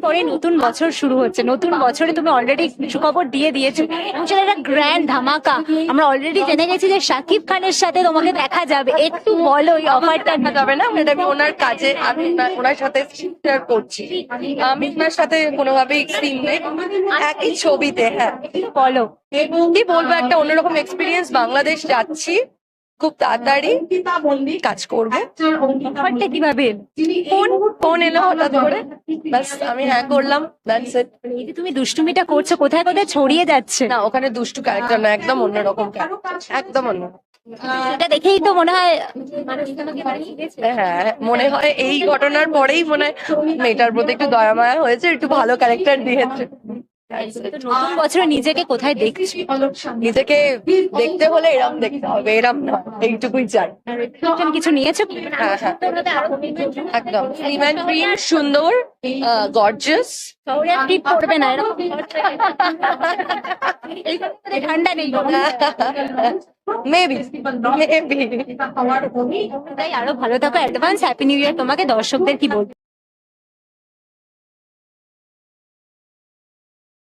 পরে নতুন বছর শুরু হচ্ছে, নতুন বছরে তুমি অলরেডি সুখবর দিয়ে দিয়েছো এবং সেটা একটা গ্র্যান্ড ধামাকা। আমরা অলরেডি জেনে গেছি যে শাকিব খানের সাথে তোমাকে দেখা যাবে, একটু বলো এই অফারটা। দেখা যাবে না, মানে আমি ওনার কাজে, আমি ওনার সাথে শেয়ার করছি, আমি ওনার সাথে কোনোভাবেই সিন নেই, একই ছবিতে। হ্যাঁ, বলো। কি বলবো, একটা অন্যরকম এক্সপিরিয়েন্স। বাংলাদেশ যাচ্ছি, খুব তাড়াতাড়ি কাজ করবো। অফারটা কিভাবে এলো? ফোন এলো হঠাৎ করে, ব্যাস আমি হ্যাঁ করলাম, দ্যাটস ইট। এই যে তুমি দুষ্টুমিটা করছো, কোথায় কোথায় ছড়িয়ে যাচ্ছে। না, ওখানে দুষ্টু ক্যারেক্টার না, একদম অন্যরকম ক্যারেক্টার, একদম অন্য। সেটা দেখেই তো মনে হয় মানুষ তোমাকে বানিয়ে দিয়েছে। হ্যাঁ, মনে হয় এই ঘটনার পরেই মনে হয় মেয়েটার প্রতি একটু দয়া মায়া হয়েছে, একটু ভালো ক্যারেক্টার দিয়েছে। তো নতুন বছরে নিজেকে কোথায় দেখছি? নিজেকে দেখতে হলে এরম দেখতে হবে, এরম না, এইটুকুই চাই। কিছু নিয়েছো কি? হ্যাঁ হ্যাঁ, একদম স্লিম অ্যান্ড ক্লিন, সুন্দর, গর্জিয়াস। শহরে ট্রিপ করবে না এরকম ঠান্ডা নেই। Maybe maybe. তাই আরো ভালো থাকো, অ্যাডভান্স হ্যাপি নিউ ইয়ার তোমাকে। দর্শকদের কি বলবো?